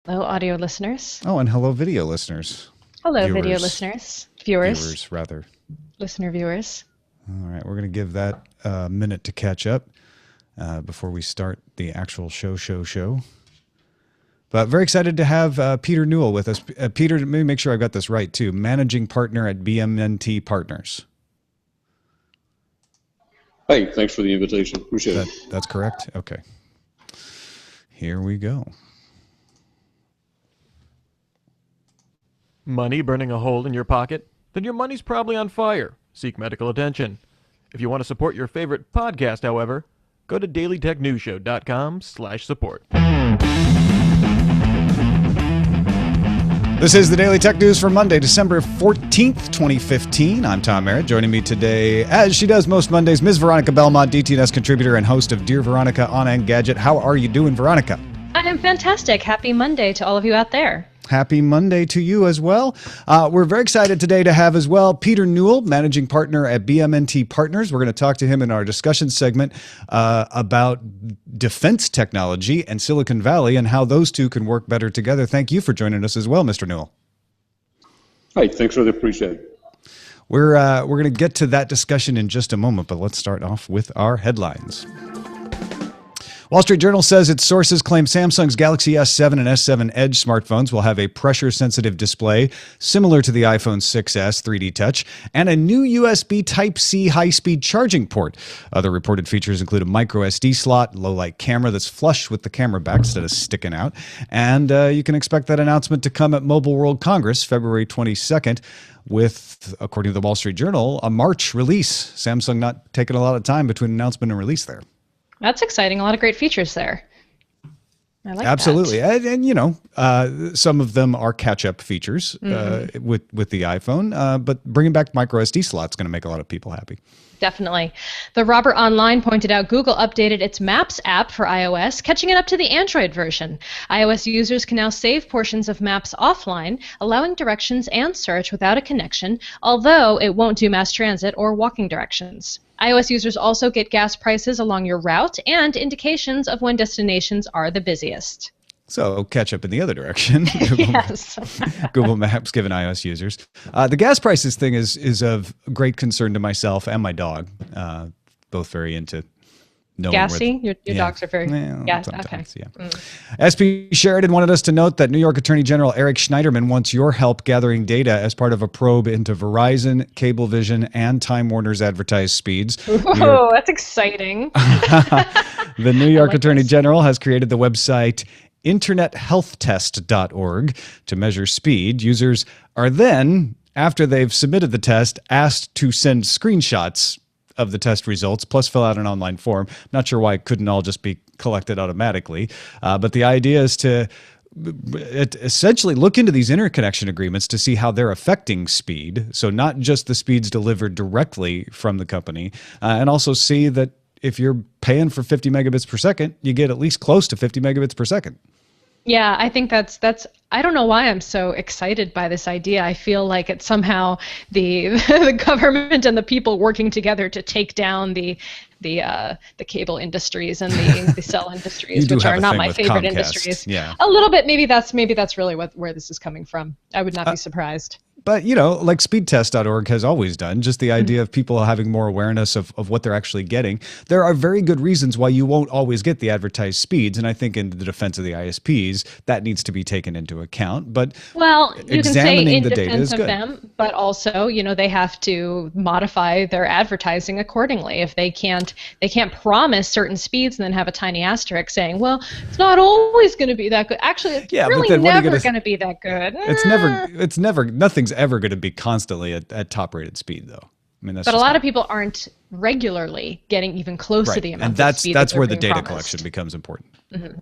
Hello, audio listeners. Oh, and hello, video listeners. Hello, video listeners. Viewers. Viewers, rather. Listener viewers. All right, we're going to give that a minute to catch up before we start the actual show. But very excited to have Peter Newell with us. Peter, let me make sure I've got this right, too. Managing partner at BMNT Partners. Hey, thanks for the invitation. Appreciate it. That's correct? Okay. Here we go. Money burning a hole in your pocket? Then your money's probably on fire. Seek medical attention. If you want to support your favorite podcast, however, go to dailytechnewsshow.com/support. This is the Daily Tech News for Monday, December 14th, 2015. I'm Tom Merritt. Joining me today, as she does most Mondays, Ms. Veronica Belmont, DTNS contributor and host of Dear Veronica on Engadget. How are you doing, Veronica? I am fantastic. Happy Monday to all of you out there. Happy Monday to you as well. We're very excited today to have as well Peter Newell, managing partner at BMNT Partners. We're going to talk to him in our discussion segment about defense technology and Silicon Valley and how those two can work better together. Thank you for joining us as well, Mr. Newell. Hey, thanks for the appreciate it. We're going to get to that discussion in just a moment, but let's start off with our headlines. Wall Street Journal says its sources claim Samsung's Galaxy S7 and S7 Edge smartphones will have a pressure-sensitive display similar to the iPhone 6s 3D Touch and a new USB Type-C high-speed charging port. Other reported features include a micro SD slot, low-light camera that's flush with the camera back instead of sticking out, and you can expect that announcement to come at Mobile World Congress February 22nd with, according to the Wall Street Journal, a March release. Samsung not taking a lot of time between announcement and release there. That's exciting. A lot of great features there. I like Absolutely. that. And you know, some of them are catch-up features with the iPhone, but bringing back micro SD slots is going to make a lot of people happy. Definitely. The Robert Online pointed out Google updated its Maps app for iOS, catching it up to the Android version. iOS users can now save portions of Maps offline, allowing directions and search without a connection, although it won't do mass transit or walking directions. iOS users also get gas prices along your route and indications of when destinations are the busiest. So catch up in the other direction. Yes. Google Maps giving iOS users. The gas prices thing is of great concern to myself and my dog. Both very into knowing gassy? Your dogs are very gassy. Okay. Yeah. spsheridan wanted us to note that New York Attorney General Eric Schneiderman wants your help gathering data as part of a probe into Verizon, Cablevision, and Time Warner's advertised speeds. Whoa, that's exciting. The New York Attorney General has created the website internethealthtest.org to measure speed. Users are then, after they've submitted the test, asked to send screenshots of the test results, plus fill out an online form. Not sure why it couldn't all just be collected automatically. But the idea is to essentially look into these interconnection agreements to see how they're affecting speed. So not just the speeds delivered directly from the company, and also see that if you're paying for 50 megabits per second, you get at least close to 50 megabits per second. Yeah, I think that's I don't know why I'm so excited by this idea. I feel like it's somehow the the government and the people working together to take down the cable industries and the cell industries, which are not my favorite industries. Yeah. A little bit, maybe that's really where this is coming from. I would not be surprised. But, you know, like speedtest.org has always done, just the idea of people having more awareness of what they're actually getting. There are very good reasons why you won't always get the advertised speeds. And I think in the defense of the ISPs, that needs to be taken into account. But well, you can say in the data defense is of good. them, but also, you know, they have to modify their advertising accordingly. If they can't promise certain speeds and then have a tiny asterisk saying, well, it's not always going to be that good. Actually, it's really never going to be that good. It's never, nothing's ever going to be constantly at top rated speed, though. I mean, but a lot of people aren't regularly getting even close to the amount of speed that's that where the being data promised. collection becomes important. Mm-hmm.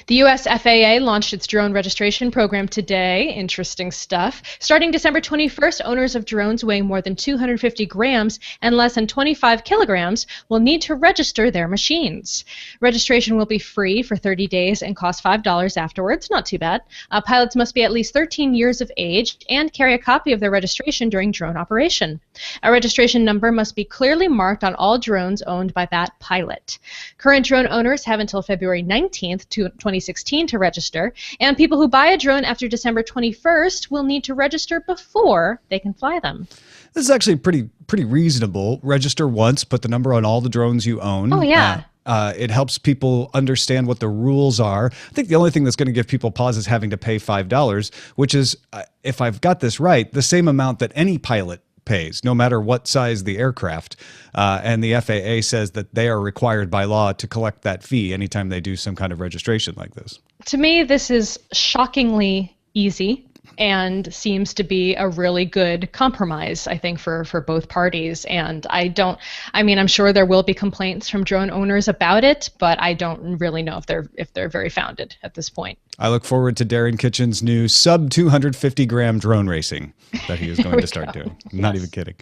The U.S. FAA launched its drone registration program today. Interesting stuff. Starting December 21st, owners of drones weighing more than 250 grams and less than 25 kilograms will need to register their machines. Registration will be free for 30 days and cost $5 afterwards. Not too bad. Pilots must be at least 13 years of age and carry a copy of their registration during drone operation. A registration number must be clearly marked on all drones owned by that pilot. Current drone owners have until February 19th, 2016 to register, and people who buy a drone after December 21st will need to register before they can fly them. This is actually pretty reasonable. Register once, put the number on all the drones you own. Oh, yeah. It helps people understand what the rules are. I think the only thing that's going to give people pause is having to pay $5, which is, if I've got this right, the same amount that any pilot pays, no matter what size the aircraft. And the FAA says that they are required by law to collect that fee anytime they do some kind of registration like this. To me, this is shockingly easy and seems to be a really good compromise, I think, for both parties. And I'm sure there will be complaints from drone owners about it, but I don't really know if they're very founded at this point. I look forward to Darren Kitchen's new sub 250 gram drone racing that he is going to start doing. I'm not even kidding.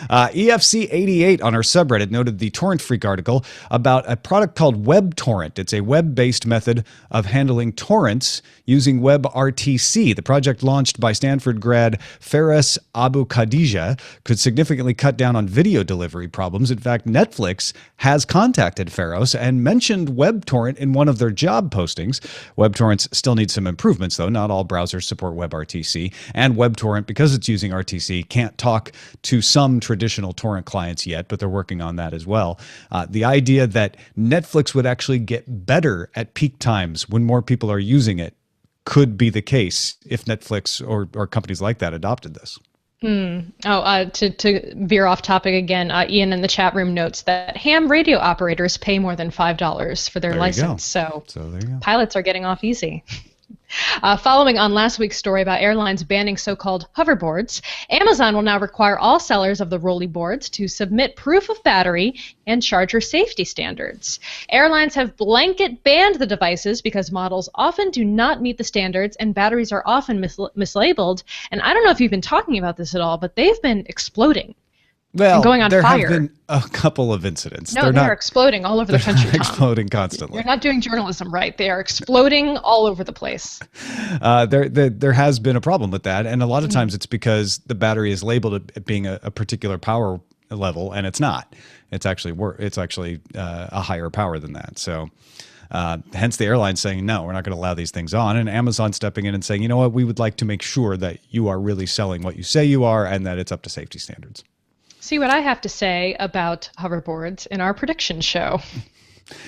EFC88 on our subreddit noted the Torrent Freak article about a product called WebTorrent. It's a web-based method of handling torrents using WebRTC. The project launched by Stanford grad Faris Abu Khadija could significantly cut down on video delivery problems. In fact, Netflix has contacted Faris and mentioned WebTorrent in one of their job postings. WebTorrents still needs some improvements, though. Not all browsers support WebRTC, and WebTorrent, because it's using RTC, can't talk to some traditional torrent clients yet, but they're working on that as well. The idea that Netflix would actually get better at peak times when more people are using it could be the case if Netflix or companies like that adopted this. To veer off topic again, Ian in the chat room notes that ham radio operators pay more than $5 for their license. So there you go. Pilots are getting off easy. Following on last week's story about airlines banning so-called hoverboards, Amazon will now require all sellers of the rolly boards to submit proof of battery and charger safety standards. Airlines have blanket banned the devices because models often do not meet the standards and batteries are often mislabeled. And I don't know if you've been talking about this at all, but they've been exploding. Well, going on there fire. have been a couple of incidents. No, they're exploding all over the country, Tom. Exploding constantly. You're not doing journalism right. They are exploding all over the place. There has been a problem with that, and a lot of times it's because the battery is labeled at being a particular power level, and it's not. It's actually a higher power than that. So. Hence the airline saying, no, we're not going to allow these things on. And Amazon stepping in and saying, you know what, we would like to make sure that you are really selling what you say you are and that it's up to safety standards. See what I have to say about hoverboards in our prediction show.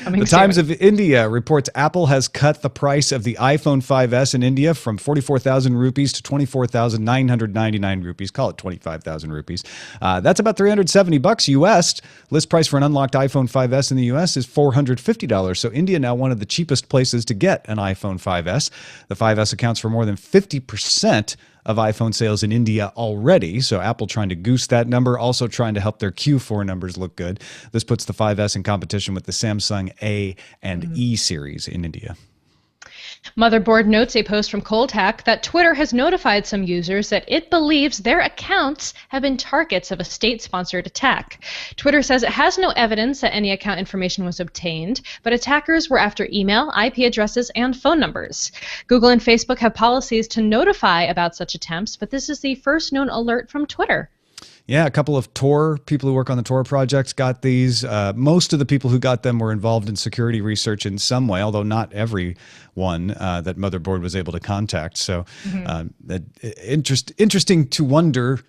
The Times of India reports Apple has cut the price of the iPhone 5S in India from 44,000 rupees to 24,999 rupees. Call it 25,000 rupees. That's about $370 US. List price for an unlocked iPhone 5S in the US is $450. So India now one of the cheapest places to get an iPhone 5S. The 5S accounts for more than 50% of iPhone sales in India already. So Apple trying to goose that number, also trying to help their Q4 numbers look good. This puts the 5S in competition with the Samsung A and E series in India. Motherboard notes a post from Cold Hack that Twitter has notified some users that it believes their accounts have been targets of a state-sponsored attack. Twitter says it has no evidence that any account information was obtained, but attackers were after email, IP addresses, and phone numbers. Google and Facebook have policies to notify about such attempts, but this is the first known alert from Twitter. Yeah, a couple of Tor people who work on the Tor projects got these. Most of the people who got them were involved in security research in some way, although not everyone that Motherboard was able to contact. So interesting to wonder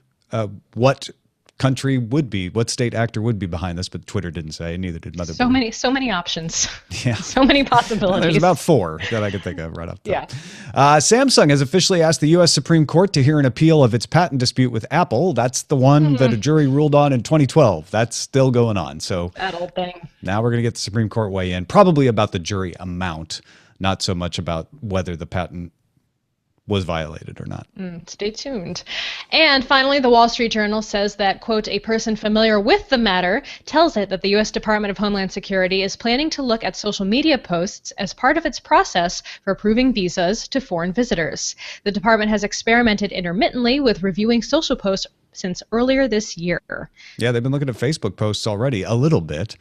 what country would be, what state actor would be behind this, but Twitter didn't say, neither did Motherboard. So many options. Yeah. So many possibilities. There's about 4 that I could think of right off the top. Yeah. Samsung has officially asked the U.S. Supreme Court to hear an appeal of its patent dispute with Apple. That's the one that a jury ruled on in 2012. That's still going on. So that old thing. Now we're going to get the Supreme Court weigh in, probably about the jury amount, not so much about whether the patent was violated or not. Stay tuned. And finally, the Wall Street Journal says that, quote, a person familiar with the matter tells it that the U.S. Department of Homeland Security is planning to look at social media posts as part of its process for approving visas to foreign visitors. The department has experimented intermittently with reviewing social posts since earlier this year. Yeah, they've been looking at Facebook posts already a little bit.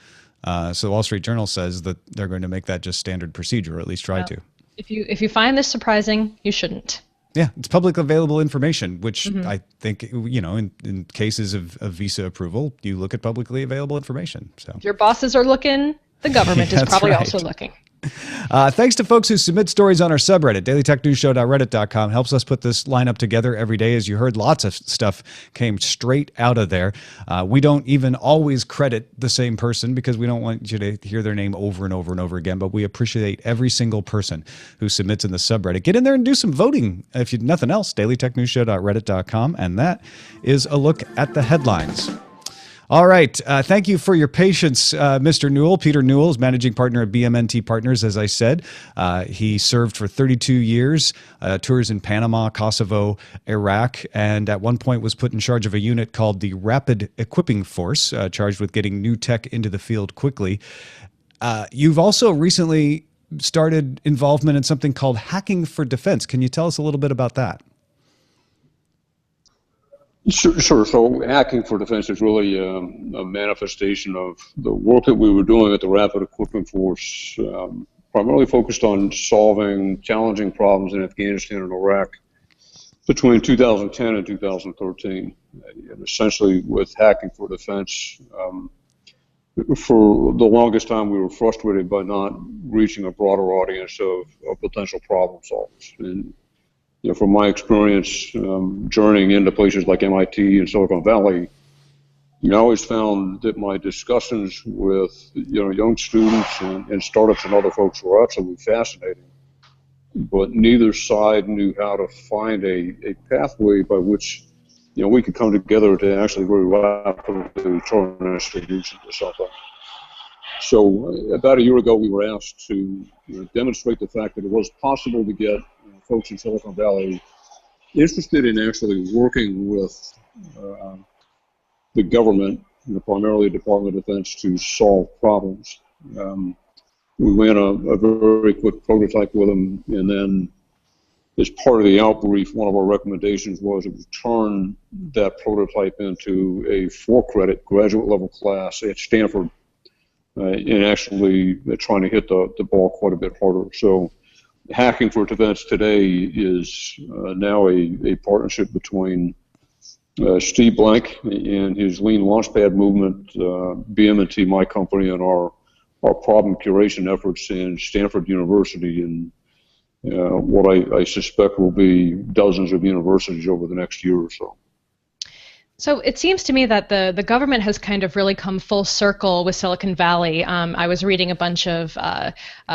So the Wall Street Journal says that they're going to make that just standard procedure, or at least try to. If you find this surprising, you shouldn't. Yeah, it's public available information, which I think, in cases of visa approval, you look at publicly available information. So If your bosses are looking, the government is That's probably right. also looking. Thanks to folks who submit stories on our subreddit. dailytechnewsshow.reddit.com helps us put this lineup together every day. As you heard, lots of stuff came straight out of there. We don't even always credit the same person because we don't want you to hear their name over and over and over again, but we appreciate every single person who submits in the subreddit. Get in there and do some voting. If you nothing else, dailytechnewsshow.reddit.com, and that is a look at the headlines. All right. Thank you for your patience, Mr. Newell. Peter Newell is managing partner at BMNT Partners, as I said. He served for 32 years, tours in Panama, Kosovo, Iraq, and at one point was put in charge of a unit called the Rapid Equipping Force, charged with getting new tech into the field quickly. You've also recently started involvement in something called Hacking for Defense. Can you tell us a little bit about that? Sure. So Hacking for Defense is really a manifestation of the work that we were doing at the Rapid Equipping Force, primarily focused on solving challenging problems in Afghanistan and Iraq between 2010 and 2013. And essentially with Hacking for Defense, for the longest time we were frustrated by not reaching a broader audience of potential problem solvers. And from my experience journeying into places like MIT and Silicon Valley, I always found that my discussions with young students and startups and other folks were absolutely fascinating. But neither side knew how to find a pathway by which we could come together to actually very rapidly turn a solution to something. So about a year ago, we were asked to demonstrate the fact that it was possible to get folks in Silicon Valley interested in actually working with the government, primarily the Department of Defense, to solve problems. We ran a very quick prototype with them, and then as part of the outbrief, one of our recommendations was to turn that prototype into a 4-credit graduate level class at Stanford, and actually trying to hit the ball quite a bit harder. So Hacking for Defense today is now a partnership between Steve Blank and his Lean Launchpad movement, BM&T, my company, and our problem curation efforts in Stanford University, and what I suspect will be dozens of universities over the next year or so. So it seems to me that the government has kind of really come full circle with Silicon Valley. I was reading a bunch of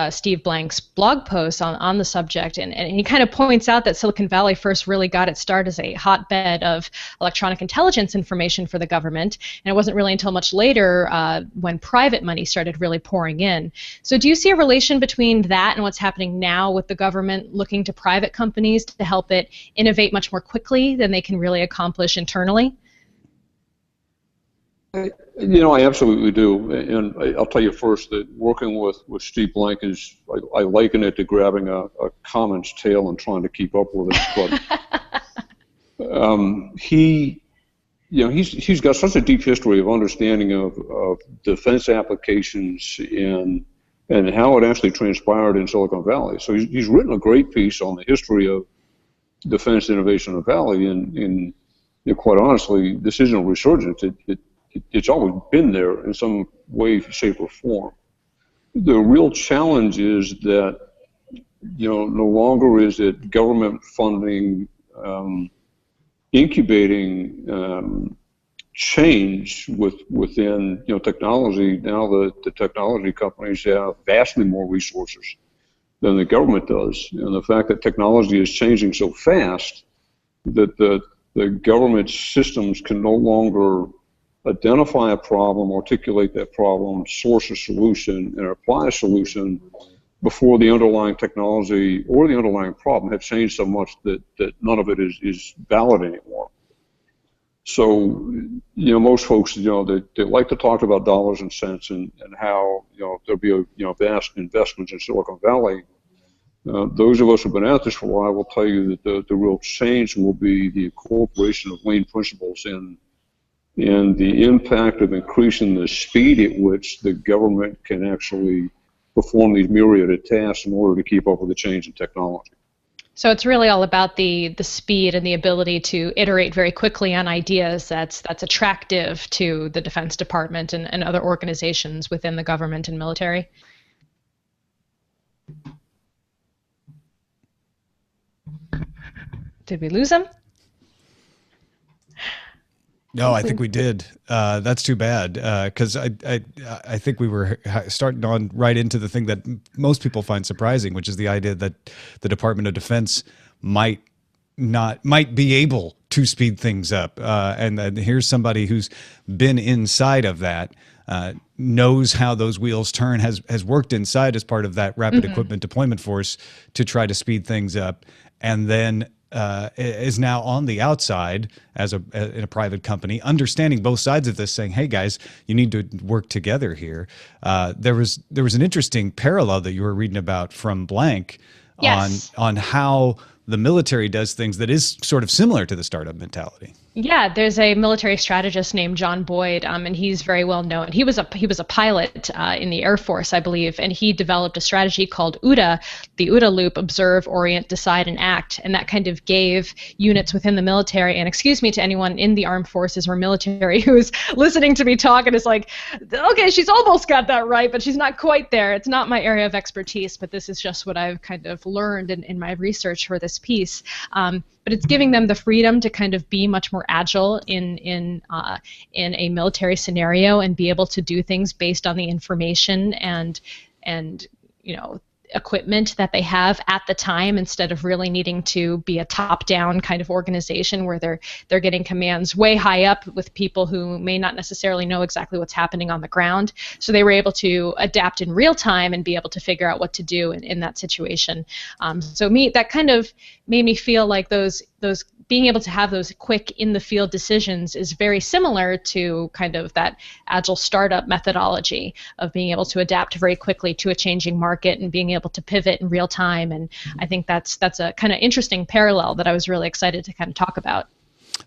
Steve Blank's blog posts on the subject, and he kind of points out that Silicon Valley first really got its start as a hotbed of electronic intelligence information for the government, and it wasn't really until much later when private money started really pouring in. So do you see a relation between that and what's happening now with the government looking to private companies to help it innovate much more quickly than they can really accomplish internally? I absolutely do, and I'll tell you first that working with Steve Blank is, I liken it to grabbing a commons tail and trying to keep up with it. But he's got such a deep history of understanding of defense applications and how it actually transpired in Silicon Valley. So he's written a great piece on the history of defense innovation in the Valley, and quite honestly, this isn't a resurgence. It's always been there in some way, shape, or form. The real challenge is that, no longer is it government funding incubating change within technology. Now the technology companies have vastly more resources than the government does, and the fact that technology is changing so fast that the government systems can no longer identify a problem, articulate that problem, source a solution, and apply a solution before the underlying technology or the underlying problem have changed so much that none of it is valid anymore. So, most folks, they like to talk about dollars and cents and how, there'll be vast investments in Silicon Valley. Those of us who've been at this for a while will tell you that the real change will be the incorporation of lean principles and the impact of increasing the speed at which the government can actually perform these myriad of tasks in order to keep up with the change in technology. So it's really all about the speed and the ability to iterate very quickly on ideas that's attractive to the Defense Department and other organizations within the government and military. Did we lose him? No, I think we did. That's too bad, because I think we were starting on right into the thing that most people find surprising, which is the idea that the Department of Defense might be able to speed things up. And here's somebody who's been inside of that, knows how those wheels turn, has worked inside as part of that rapid equipment deployment force to try to speed things up, and then is now on the outside in a private company, understanding both sides of this, saying, "Hey guys, you need to work together here." There was an interesting parallel that you were reading about from Blank on how the military does things that is sort of similar to the startup mentality. Yeah, there's a military strategist named John Boyd, and he's very well known. He was a pilot in the Air Force, I believe, and he developed a strategy called OODA, the OODA loop: observe, orient, decide, and act. And that kind of gave units within the military, and excuse me to anyone in the armed forces or military who is listening to me talk and is like, okay, she's almost got that right, but she's not quite there. It's not my area of expertise, but this is just what I've kind of learned in my research for this piece. But it's giving them the freedom to kind of be much more agile in a military scenario and be able to do things based on the information and equipment that they have at the time, instead of really needing to be a top-down kind of organization where they're getting commands way high up with people who may not necessarily know exactly what's happening on the ground. So they were able to adapt in real time and be able to figure out what to do in that situation. That kind of made me feel like those being able to have those quick in the field decisions is very similar to kind of that agile startup methodology of being able to adapt very quickly to a changing market and being able to pivot in real time. And I think that's a kind of interesting parallel that I was really excited to kind of talk about.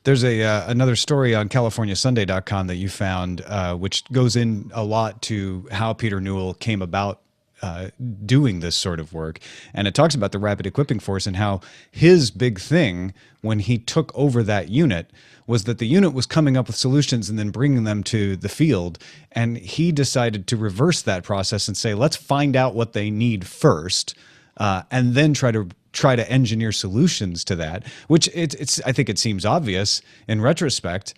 There's another story on CaliforniaSunday.com that you found, which goes in a lot to how Peter Newell came about doing this sort of work. And it talks about the Rapid Equipping Force and how his big thing when he took over that unit was that the unit was coming up with solutions and then bringing them to the field. And he decided to reverse that process and say, let's find out what they need first, and then try to engineer solutions to that, which I think it seems obvious in retrospect.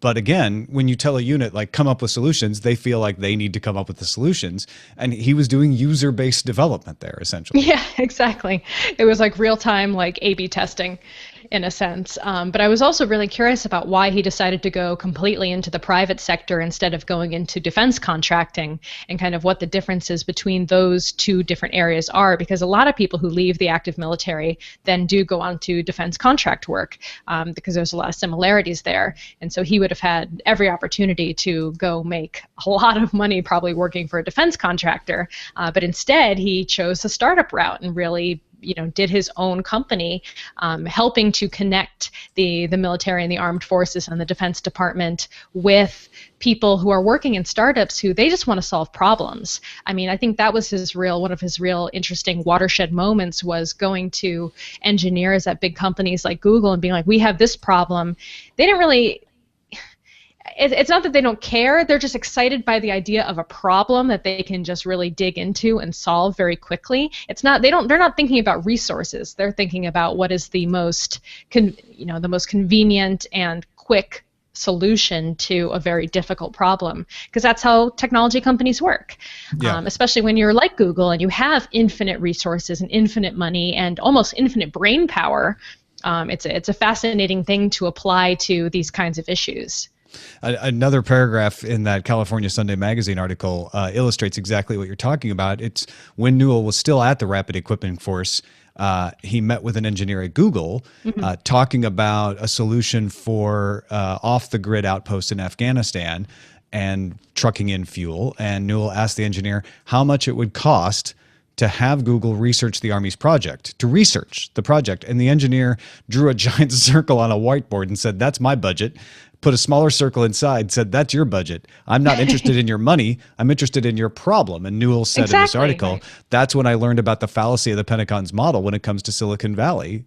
But again, when you tell a unit, like, come up with solutions, they feel like they need to come up with the solutions. And he was doing user-based development there, essentially. Yeah, exactly. It was like real-time, like A/B testing in a sense. But I was also really curious about why he decided to go completely into the private sector instead of going into defense contracting, and kind of what the differences between those two different areas are, because a lot of people who leave the active military then do go on to defense contract work, because there's a lot of similarities there. And so he would have had every opportunity to go make a lot of money probably working for a defense contractor, but instead he chose the startup route and really did his own company, helping to connect the military and the armed forces and the Defense Department with people who are working in startups who they just want to solve problems. I mean, I think that was one of his real interesting watershed moments, was going to engineers at big companies like Google and being like, we have this problem. They didn't really... It's not that they don't care, they're just excited by the idea of a problem that they can just really dig into and solve very quickly. They're not thinking about resources. They're thinking about what is the most convenient and quick solution to a very difficult problem, because that's how technology companies work. Yeah. Especially when you're like Google and you have infinite resources and infinite money and almost infinite brain power. It's a fascinating thing to apply to these kinds of issues. Another paragraph in that California Sunday Magazine article illustrates exactly what you're talking about. It's when Newell was still at the Rapid Equipping Force, he met with an engineer at Google, talking about a solution for off-the-grid outposts in Afghanistan and trucking in fuel. And Newell asked the engineer how much it would cost to have Google research the Army's project, to research the project. And the engineer drew a giant circle on a whiteboard and said, that's my budget. put a smaller circle inside, said, that's your budget. I'm not interested in your money. I'm interested in your problem. And Newell said in this article, right. That's when I learned about the fallacy of the Pentagon's model when it comes to Silicon Valley.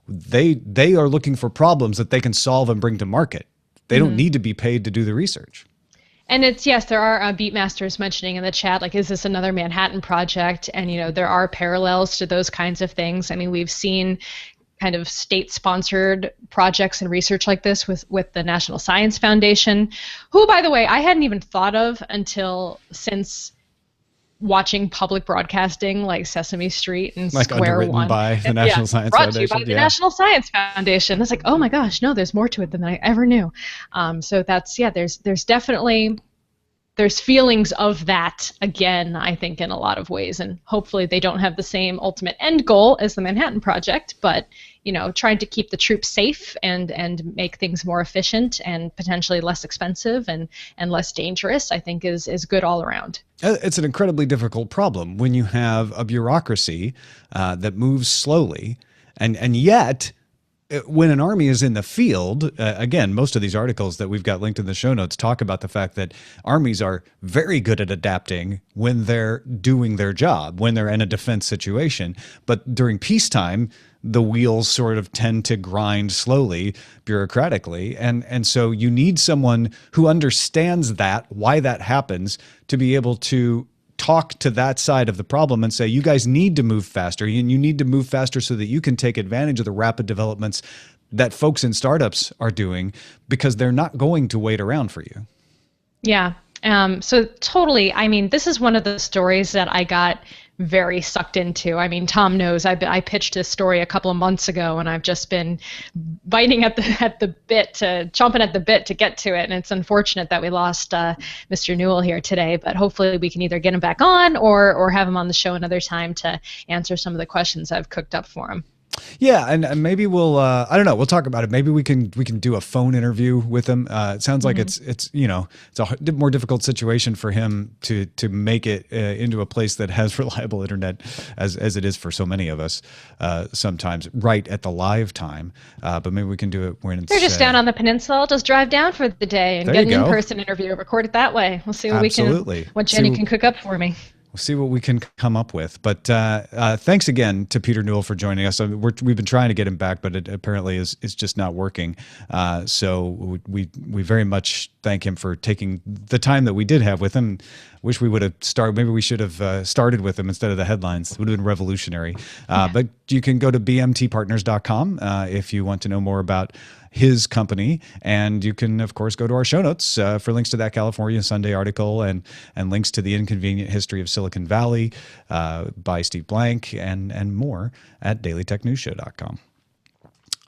They are looking for problems that they can solve and bring to market. They don't need to be paid to do the research. And yes, there are Beatmasters mentioning in the chat, like, is this another Manhattan Project? And, there are parallels to those kinds of things. I mean, we've seen kind of state-sponsored projects and research like this with the National Science Foundation, who, by the way, I hadn't even thought of since watching public broadcasting like Sesame Street and like Square One. By the National Science brought Foundation. To you by the National Science Foundation. It's like, oh my gosh, no, there's more to it than I ever knew. So that's, there's definitely, there's feelings of that again, I think, in a lot of ways. And hopefully they don't have the same ultimate end goal as the Manhattan Project, but trying to keep the troops safe and make things more efficient and potentially less expensive and less dangerous, I think is good all around. It's an incredibly difficult problem when you have a bureaucracy that moves slowly, and yet when an army is in the field, again, most of these articles that we've got linked in the show notes talk about the fact that armies are very good at adapting when they're doing their job, when they're in a defense situation. But during peacetime, the wheels sort of tend to grind slowly, bureaucratically. And so you need someone who understands that, why that happens, to be able to talk to that side of the problem and say, you guys need to move faster, and you need to move faster so that you can take advantage of the rapid developments that folks in startups are doing, because they're not going to wait around for you. Yeah. So totally, I mean, this is one of the stories that I got very sucked into. I mean, Tom knows I pitched this story a couple of months ago, and I've just been chomping at the bit to get to it. And it's unfortunate that we lost Mr. Newell here today, but hopefully we can either get him back on or have him on the show another time to answer some of the questions I've cooked up for him. Yeah, and maybe we'll I don't know, we'll talk about it. Maybe we can do a phone interview with him. It sounds like it's it's a more difficult situation for him to make it into a place that has reliable internet as it is for so many of us sometimes right at the live time. But maybe we can do it when it's They're just down on the peninsula. I'll just drive down for the day and get an in-person interview, record it that way. We'll see what what Jenny can cook up for me. We'll see what we can come up with. But thanks again to Peter Newell for joining us. We've been trying to get him back, but it apparently is just not working. So we very much thank him for taking the time that we did have with him. Wish we would have started. Maybe we should have started with him instead of the headlines. It would have been revolutionary. But you can go to bmtpartners.com if you want to know more about his company, and you can of course go to our show notes for links to that California Sunday article and links to The Inconvenient History of Silicon Valley by Steve Blank and more at dailytechnewsshow.com.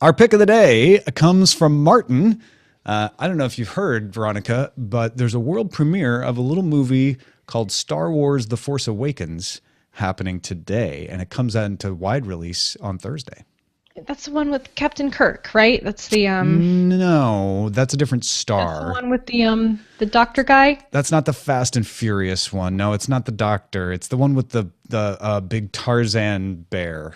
Our pick of the day comes from Martin. I don't know if you've heard, Veronica, but there's a world premiere of a little movie called Star Wars: The Force Awakens happening today, and it comes out into wide release on Thursday. That's the one with Captain Kirk, right? That's the No, that's a different star. That's the one with the doctor guy. That's not the Fast and Furious one. No, it's not the doctor. It's the one with the big Tarzan bear.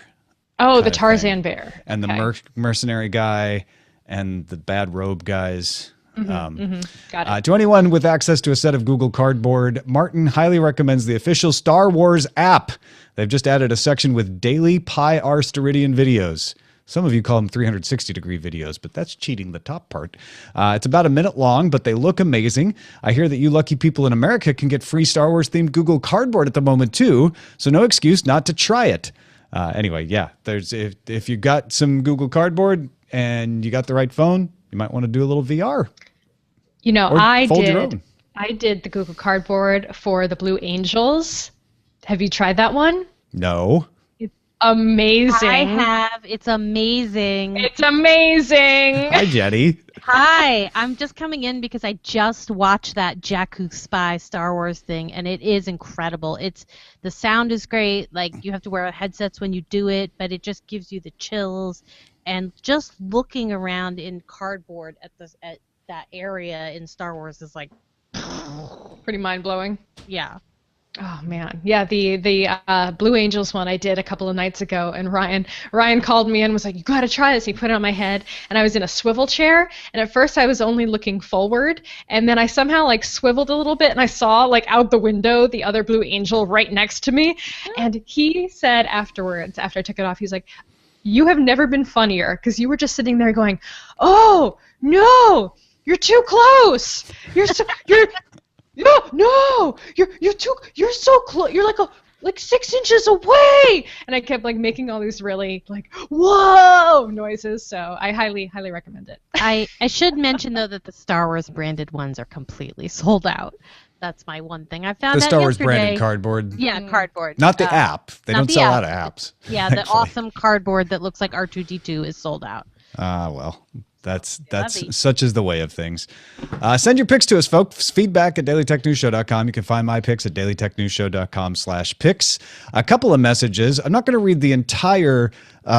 Oh, the Tarzan bear. And the mercenary guy and the bad robe guys. Got it. To anyone with access to a set of Google Cardboard, Martin highly recommends the official Star Wars app. They've just added a section with daily Pi R Spsheridan videos. Some of you call them 360-degree videos, but that's cheating the top part. It's about a minute long, but they look amazing. I hear that you lucky people in America can get free Star Wars-themed Google Cardboard at the moment, too, so no excuse not to try it. Anyway, yeah, if you got some Google Cardboard and you got the right phone, you might want to do a little VR. I did the Google Cardboard for the Blue Angels. Have you tried that one? No. Amazing. I have. It's amazing. It's amazing. Hi, Jenny. Hi. I'm just coming in because I just watched that Jakku Spy Star Wars thing, and it is incredible. The sound is great. Like, you have to wear headsets when you do it, but it just gives you the chills. And just looking around in cardboard at that area in Star Wars is like pretty mind-blowing. Yeah. Oh man, yeah, the Blue Angels one I did a couple of nights ago, and Ryan called me and was like, "You got to try this." He put it on my head, and I was in a swivel chair, and at first I was only looking forward, and then I somehow like swiveled a little bit, and I saw like out the window the other Blue Angel right next to me, and he said afterwards, after I took it off, he's like, "You have never been funnier, because you were just sitting there going, oh no, you're too close, you're." No, you're so close. You're like 6 inches away. And I kept like making all these really like whoa noises. So I highly recommend it. I should mention though that the Star Wars branded ones are completely sold out. That's my one thing. I found The that Star Wars yesterday. branded cardboard. Yeah, cardboard. Not the app. They not don't the sell app. out of apps. Yeah, the actually. awesome cardboard that looks like R2-D2 is sold out. Well, that's Lovely. such is the way of things. Send your picks to us, folks. Feedback at dailytechnewsshow.com. You can find my picks at dailytechnewsshow.com/picks. A couple of messages. I'm not going to read the entire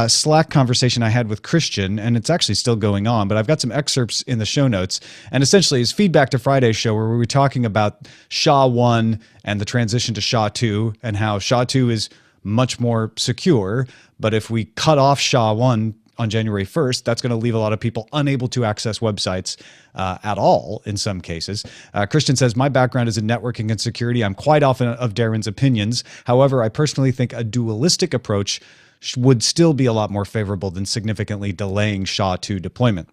Slack conversation I had with Christian, and it's actually still going on, but I've got some excerpts in the show notes. And essentially, it's feedback to Friday's show where we were talking about SHA-1 and the transition to SHA-2 and how SHA-2 is much more secure. But if we cut off SHA-1 on January 1st, that's going to leave a lot of people unable to access websites at all in some cases. Christian says, my background is in networking and security. I'm quite often of Darren's opinions. However, I personally think a dualistic approach would still be a lot more favorable than significantly delaying SHA-2 deployment.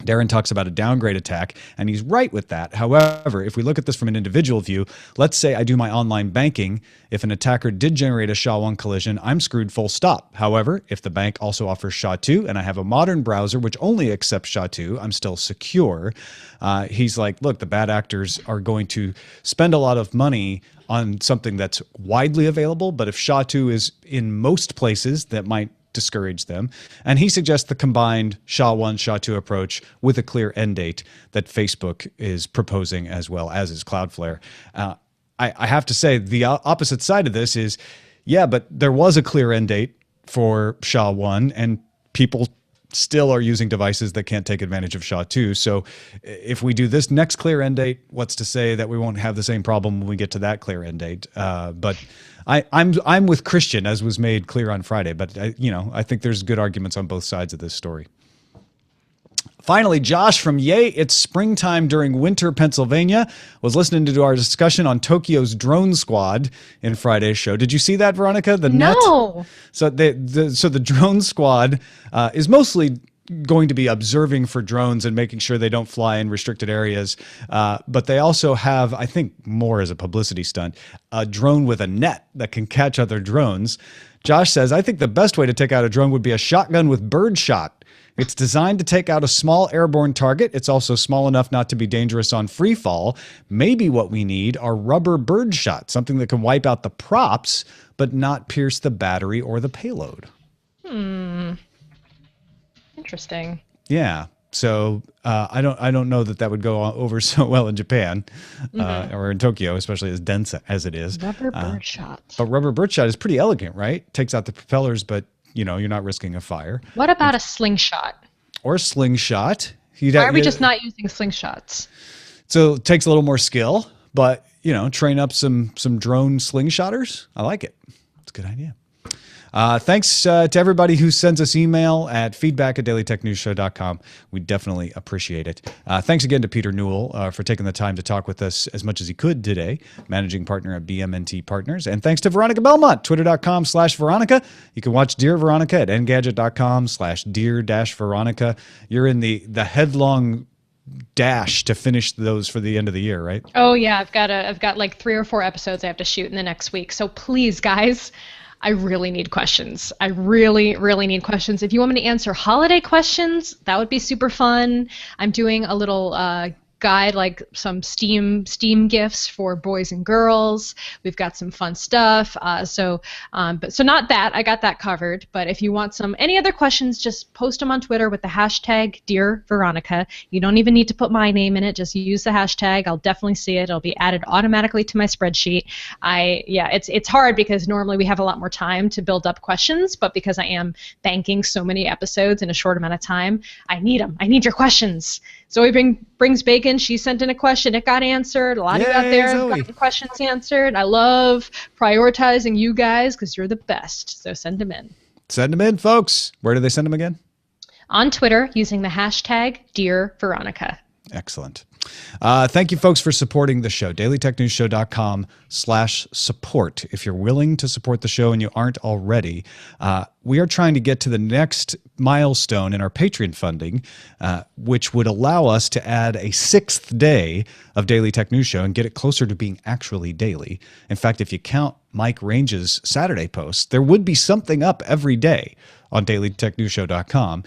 Darren talks about a downgrade attack, and he's right with that. However, if we look at this from an individual view, let's say I do my online banking. If an attacker did generate a SHA-1 collision, I'm screwed full stop. However, if the bank also offers SHA-2 and I have a modern browser which only accepts SHA-2, I'm still secure. He's like, look, the bad actors are going to spend a lot of money on something that's widely available, but if SHA-2 is in most places, that might discourage them. And he suggests the combined SHA-1, SHA-2 approach with a clear end date that Facebook is proposing, as well as is Cloudflare. I have to say the opposite side of this is, yeah, but there was a clear end date for SHA-1 and people still are using devices that can't take advantage of SHA-2. So if we do this next clear end date, what's to say that we won't have the same problem when we get to that clear end date? But I'm with Christian, as was made clear on Friday. But I think there's good arguments on both sides of this story. Finally, Josh from Yay, It's Springtime During Winter, Pennsylvania, was listening to our discussion on Tokyo's drone squad in Friday's show. Did you see that, Veronica? The net? So the drone squad is mostly going to be observing for drones and making sure they don't fly in restricted areas. But they also have, I think more as a publicity stunt, a drone with a net that can catch other drones. Josh says, I think the best way to take out a drone would be a shotgun with bird shot. It's designed to take out a small airborne target. It's also small enough not to be dangerous on free fall. Maybe what we need are rubber bird shot, something that can wipe out the props, but not pierce the battery or the payload. Interesting. Yeah. So I don't know that would go over so well in Japan or in Tokyo, especially as dense as it is. Rubber bird shot. But rubber bird shot is pretty elegant, right? Takes out the propellers, but you're not risking a fire. What about a slingshot? Or a slingshot. Why are we just not using slingshots? So it takes a little more skill, but train up some drone slingshotters. I like it. It's a good idea. Thanks to everybody who sends us email at feedback@dailytechnewsshow.com. We definitely appreciate it. Thanks again to Peter Newell for taking the time to talk with us as much as he could today, managing partner at BMNT Partners. And thanks to Veronica Belmont, twitter.com/Veronica. You can watch Dear Veronica at engadget.com/Dear-Veronica. You're in the headlong dash to finish those for the end of the year, right? Oh yeah, I've got like 3 or 4 episodes I have to shoot in the next week. So please, guys, I really need questions. I really need questions. If you want me to answer holiday questions, that would be super fun. I'm doing a little guide, like some Steam gifts for boys and girls. We've got some fun stuff. So not that. I got that covered. But if you want any other questions, just post them on Twitter with the hashtag Dear Veronica. You don't even need to put my name in it. Just use the hashtag. I'll definitely see it. It'll be added automatically to my spreadsheet. It's hard because normally we have a lot more time to build up questions, but because I am banking so many episodes in a short amount of time, I need them. I need your questions. Zoe brings bacon Megan, she sent in a question. It got answered. A lot of you out Yay, there Zoe. got questions answered. I love prioritizing you guys because you're the best. So send them in. Send them in, folks. Where do they send them again? On Twitter using the hashtag #DearVeronica. Excellent. Thank you, folks, for supporting the show. dailytechnewsshow.com/support. If you're willing to support the show and you aren't already, we are trying to get to the next milestone in our Patreon funding, which would allow us to add a 6th day of Daily Tech News Show and get it closer to being actually daily. In fact, if you count Mike Range's Saturday posts, there would be something up every day on dailytechnewsshow.com.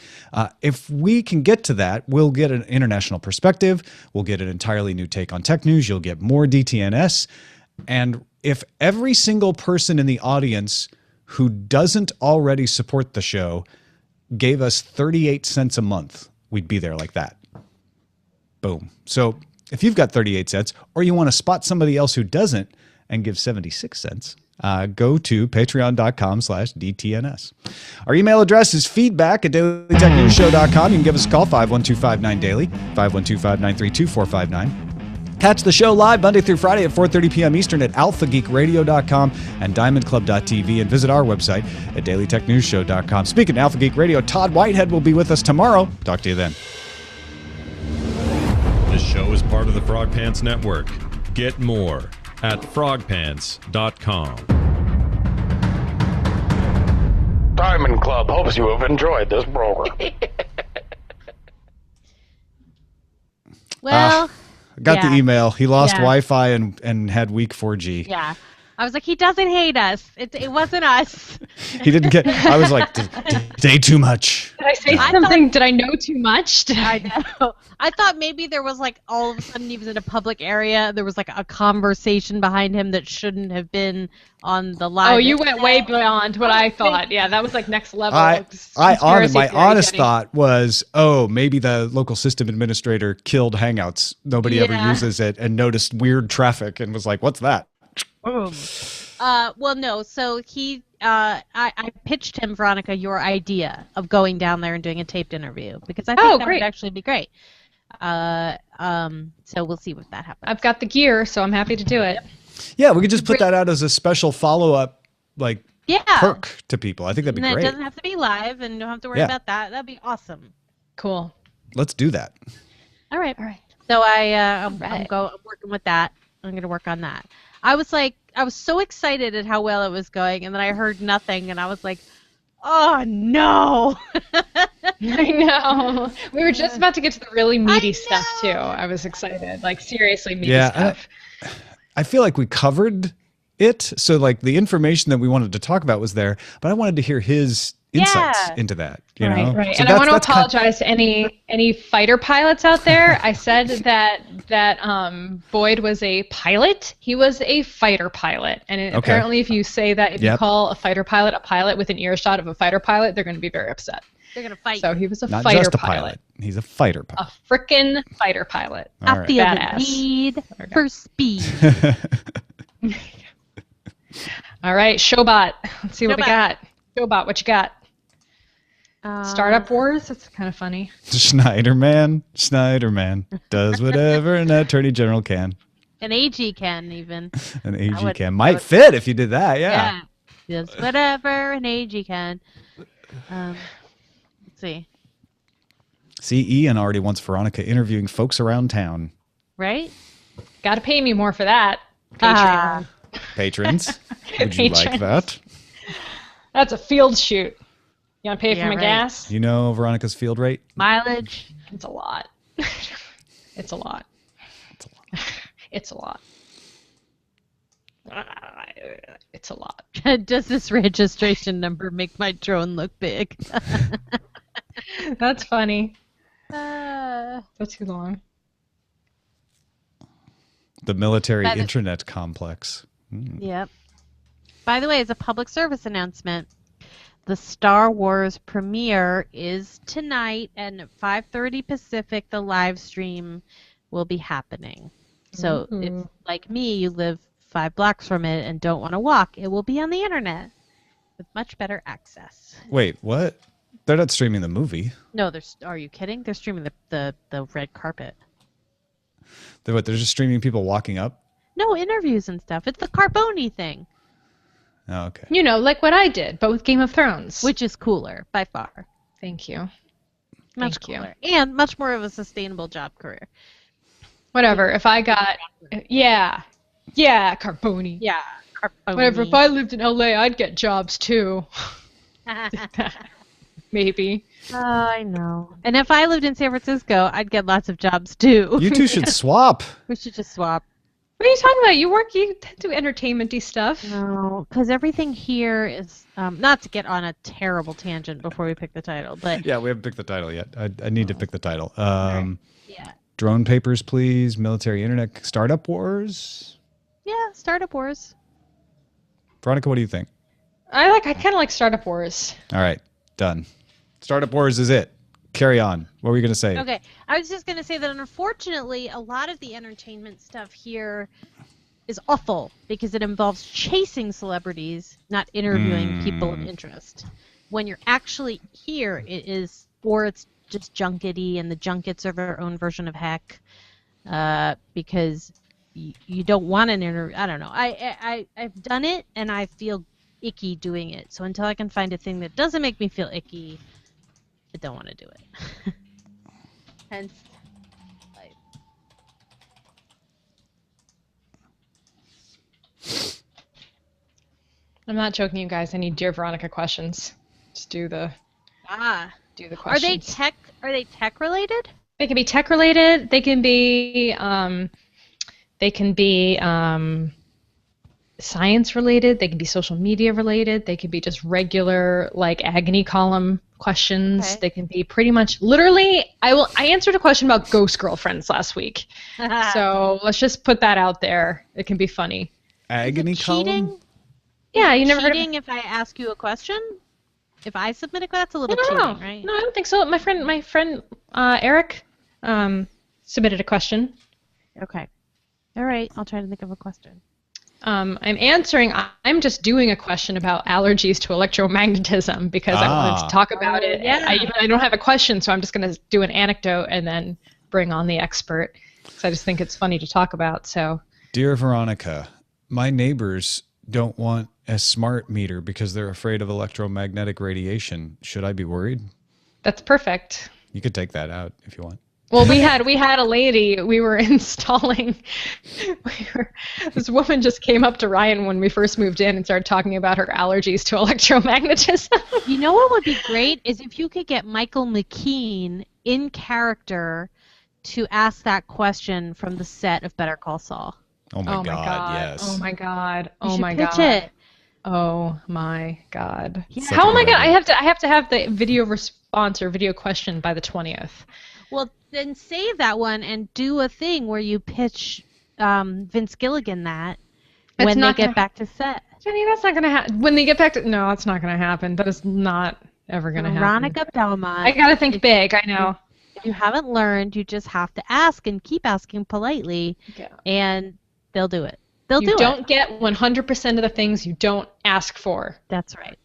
If we can get to that, we'll get an international perspective. We'll get an entirely new take on tech news. You'll get more DTNS. And if every single person in the audience who doesn't already support the show gave us 38 cents a month, we'd be there like that. Boom. So if you've got 38 cents or you want to spot somebody else who doesn't and give 76 cents, go to patreon.com/DTNS. Our email address is feedback@dailytechnewsshow.com. You can give us a call, 512-59-DAILY, 512-932-459. Catch the show live Monday through Friday at 4:30 p.m. Eastern at alphageekradio.com and diamondclub.tv, and visit our website at dailytechnewsshow.com. Speaking of Alpha Geek Radio, Todd Whitehead will be with us tomorrow. Talk to you then. This show is part of the Frog Pants Network. Get more at frogpants.com. Diamond Club hopes you have enjoyed this program. Well, Got the email. He lost Yeah. Wi-Fi and had weak 4G. yeah. I was like, he doesn't hate us. It wasn't us. He didn't get. I was like, day too much. Did I say something? Did I know too much? I know. I thought maybe there was like all of a sudden he was in a public area. There was like a conversation behind him that shouldn't have been on the live. Oh, you went way beyond what I thought. Yeah, that was like next level. My conspiracy honest theory thought was, oh, maybe the local system administrator killed Hangouts. Nobody ever Yeah. uses it and noticed weird traffic and was like, what's that? Boom. Well, no. So he, I pitched him, Veronica, your idea of going down there and doing a taped interview because I think that great. would actually be great. So we'll see if that happens. I've got the gear, so I'm happy to do it. Yeah, we could just put that out as a special follow-up, like, Yeah. perk to people. I think that'd be And great. it doesn't have to be live, and you don't have to worry Yeah. about that. That'd be awesome. Cool. Let's do that. All right. All right. So I'm Right. working with that. I'm gonna work on that. I was so excited at how well it was going, and then I heard nothing, and I was like, oh no. I know. We were just about to get to the really meaty stuff too. I was excited, like seriously meaty stuff. I feel like we covered it. So, like, the information that we wanted to talk about was there, but I wanted to hear his insights Yeah. into that. You Right, know? right. So And I want to that's kind- apologize to any fighter pilots out there. I said that Boyd was a pilot. He was a fighter pilot. And apparently if you say that, if you call a fighter pilot a pilot with an earshot of a fighter pilot, they're going to be very upset. They're gonna fight. So he was a Not fighter just a pilot. He's a fighter pilot. A frickin' fighter pilot. All I right. feel Badass. the need for speed. All right, Showbot. Let's see what we Showbot. got. Showbot, what you got? Startup Wars? That's kind of funny. Schneiderman does whatever an attorney general can. An AG can even. An AG would- can. I Might would- fit if you did that, yeah. Just whatever an AG can. Let's see. See, Ian already wants Veronica interviewing folks around town. Right? Got to pay me more for that. Ah. Patreon. Patrons, would you like Patrons. that? That's a field shoot. You want to pay Yeah, for my right. gas? You know Veronica's field rate? Mileage. It's a lot. It's a lot. It's a lot. It's a lot. Does this registration number make my drone look big? That's funny. Uh, That's too long. The military That is- internet complex. Yep. By the way, as a public service announcement, the Star Wars premiere is tonight, and at 5:30 Pacific, the live stream will be happening. So if, like me, you live 5 blocks from it and don't want to walk, it will be on the internet with much better access. Wait, what? They're not streaming the movie. No, are you kidding? They're streaming the red carpet. They're just streaming people walking up? No, interviews and stuff. It's the Carboni thing. Oh, okay. You know, like what I did, but with Game of Thrones. Which is cooler, by far. Thank you. Much Thank you. cooler. And much more of a sustainable job career. Whatever. If I got... Yeah, Carboni. Yeah. Carboni. Whatever. If I lived in LA, I'd get jobs too. Maybe. I know. And if I lived in San Francisco, I'd get lots of jobs too. You two should swap. We should just swap. What are you talking about? You do entertainment-y stuff. No, because everything here is not to get on a terrible tangent before we pick the title, but Yeah, we haven't picked the title yet. I need to pick the title. yeah, Drone papers, please. Military internet. Startup wars. Startup Wars. Veronica, what do you think? I kind of like Startup Wars. All right, done. Startup wars is it. Carry on. What were you going to say? Okay, I was just going to say that unfortunately, a lot of the entertainment stuff here is awful because it involves chasing celebrities, not interviewing people of interest. When you're actually here, it's just junkety, and the junkets are their own version of heck because you don't want an interview. I don't know. I've done it, and I feel icky doing it. So until I can find a thing that doesn't make me feel icky, I don't want to do it. Hence, I'm not joking, you guys. I need Dear Veronica questions. Just do the questions. Are they tech related? They can be tech related. They can be science related. They can be social media related. They can be just regular like agony column questions. Okay. They can be pretty much literally. I answered a question about ghost girlfriends last week. So let's just put that out there. It can be funny. Agony Cheating? column? Yeah, you never heard of Cheating if I ask you a question? If I submit a question, that's a little No, cheating, right? No, I don't think so. My friend Eric submitted a question. Okay. All right. I'll try to think of a question. I'm answering. I'm just doing a question about allergies to electromagnetism because I wanted to talk about it. yeah. I don't have a question, so I'm just going to do an anecdote and then bring on the expert. So I just think it's funny to talk about. So, Dear Veronica, my neighbors don't want a smart meter because they're afraid of electromagnetic radiation. Should I be worried? that's perfect. You could take that out if you want. Well, we had a lady. We were installing. This woman just came up to Ryan when we first moved in and started talking about her allergies to electromagnetism. You know what would be great is if you could get Michael McKean in character to ask that question from the set of Better Call Saul. Oh my God, yes. Oh my God! You Oh should my pitch God! it. Oh my God! Yeah. Such How a am I good gonna? idea. I have to have the video response or video question by the 20th. Well, then save that one and do a thing where you pitch Vince Gilligan that It's when they not get gonna- back to set. Jenny, that's not gonna happen. When they get back to that's not gonna happen. That is not ever gonna happen. Veronica Belmont. I gotta think big. I know. If you haven't learned, you just have to ask and keep asking politely, Yeah. and they'll do it. They'll You do don't it. get 100% of the things you don't ask for. That's right.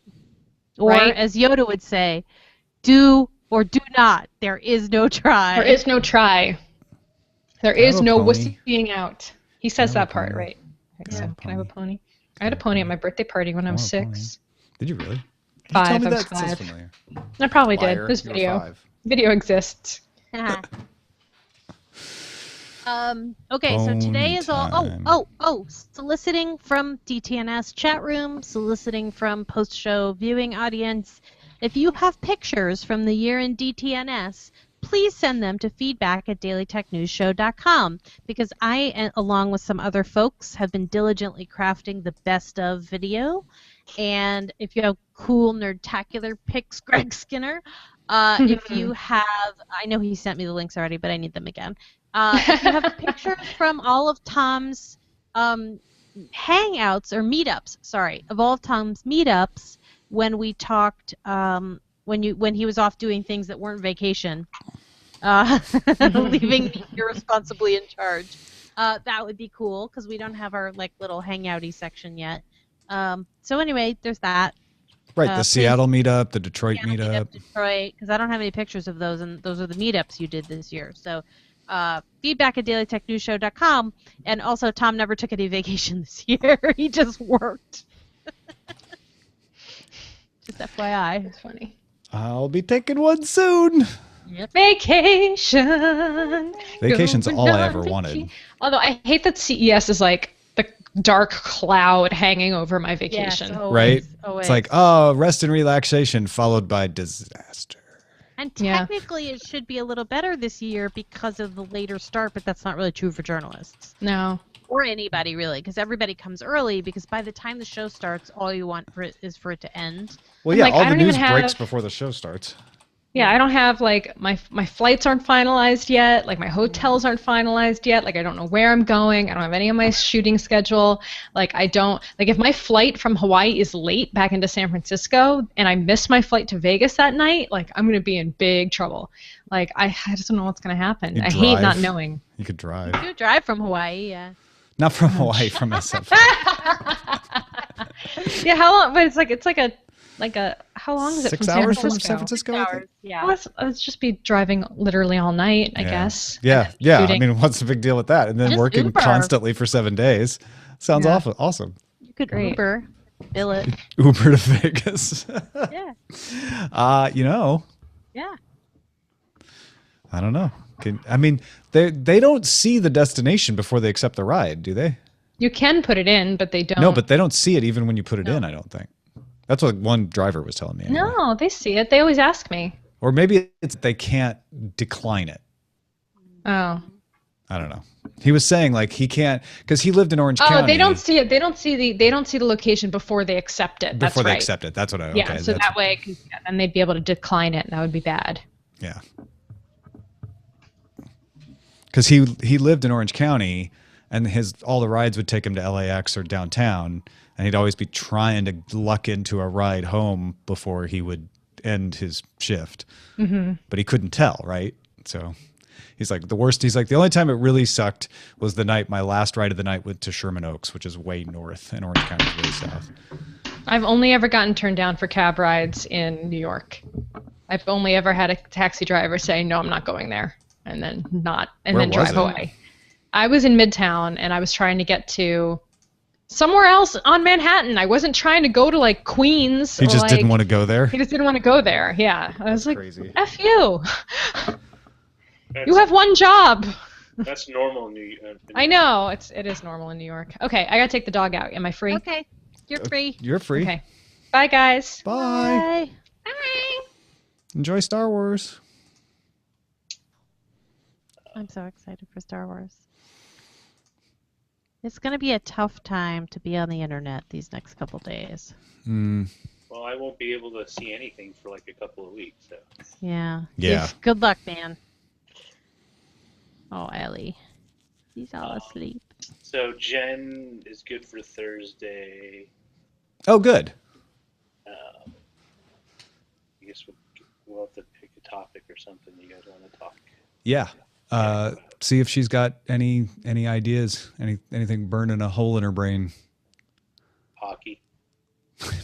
Or Right? as Yoda would say, do or do not. There is no try. There is no try. There Can I is have a no pony? wussying out. He says Can I have that a part, pony? right? Can I have a Can I have a pony? pony? I had a pony at my birthday party when I was want a pony. 6. Did you really? Five, Tell me I was that. That sounds 5. familiar. I probably Liar. did. There's You were video. 5. Video exists. Okay, so today Pony is all time. soliciting from DTNS chat room, soliciting from post-show viewing audience. If you have pictures from the year in DTNS, please send them to feedback@dailytechnewsshow.com because I, along with some other folks, have been diligently crafting the best of video. And if you have cool, nerdtacular pics, Greg Skinner, if you have, I know he sent me the links already, but I need them again. If you have pictures from all of Tom's hangouts or meetups, of all of Tom's meetups when we talked, when he was off doing things that weren't vacation, leaving me irresponsibly in charge, that would be cool because we don't have our little hangouty section yet. So anyway, there's that. Right, the please- Seattle meetup, the Detroit Seattle meetup. Detroit, because I don't have any pictures of those, and those are the meetups you did this year. So feedback@dailytechnewsshow.com. And also, Tom never took any vacation this year. He just worked. Just FYI. That's funny. I'll be taking one soon. Yep. Vacation. Vacation's Going all I on ever wanted. Although I hate that CES is like the dark cloud hanging over my vacation. Yes, always, Right? always. It's like, oh, rest and relaxation followed by disaster. And Yeah. technically, it should be a little better this year because of the later start, but that's not really true for journalists. No. Or anybody, really, because everybody comes early, because by the time the show starts, all you want for it is for it to end. Well, I'm yeah, like, all I the don't news even breaks have- before the show starts. Yeah, I don't have like my flights aren't finalized yet. Like my hotels aren't finalized yet. Like I don't know where I'm going. I don't have any of my shooting schedule. Like I don't like if my flight from Hawaii is late back into San Francisco and I miss my flight to Vegas that night, like I'm gonna be in big trouble. Like I just don't know what's gonna happen. You I hate not drive. knowing. You could drive. You drive from Hawaii, yeah. Not from Hawaii, from SF. Yeah, how long? But it's like a how long is it 6 from San hours Francisco? from San Francisco, I think? Yeah. Let's just be driving literally all night, I guess. Yeah, yeah. Shooting. I mean, what's the big deal with that? And then Just working Uber. constantly for 7 days. Sounds Yeah. awesome. You could Great. Uber, bill it. Uber to Vegas. Yeah. Yeah. I don't know. They don't see the destination before they accept the ride, do they? You can put it in, but they don't. No, but they don't see it even when you put it No. in, I don't think. That's what one driver was telling me. Anyway. No, they see it. They always ask me. Or maybe it's they can't decline it. Oh. I don't know. He was saying like he can't because he lived in Orange County. Oh, they don't see it. They don't see the location before they accept it. That's before they right. accept it. That's what I. Yeah. Okay, So that's- that way, then they'd be able to decline it, and that would be bad. Yeah. Because he lived in Orange County, and all the rides would take him to LAX or downtown, and he'd always be trying to luck into a ride home before he would end his shift. Mm-hmm. But he couldn't tell, right? So he's like the worst. He's like the only time it really sucked was the night my last ride of the night went to Sherman Oaks, which is way north, and Orange County is way south. I've only ever gotten turned down for cab rides in New York. I've only ever had a taxi driver say, "No, I'm not going there," and then Where drive was it? away. I was in Midtown, and I was trying to get to somewhere else on Manhattan. I wasn't trying to go to like Queens. He or, just didn't like- want to go there. He just didn't want to go there. Yeah, I was like, Crazy. "F you! That's, You have one job." that's normal in New York. I know it is normal in New York. Okay, I gotta take the dog out. Am I free? Okay. You're free. You're free. Okay. Bye, guys. Bye. Bye. Bye. Enjoy Star Wars. I'm so excited for Star Wars. It's going to be a tough time to be on the internet these next couple days. Well, I won't be able to see anything for like a couple of weeks. So. Yeah. Yeah. Good luck, man. Oh, Ellie. He's all asleep. So Jen is good for Thursday. Oh, good. I guess we'll have to pick a topic or something you guys want to talk. Yeah. See if she's got any ideas, anything burning a hole in her brain Hockey.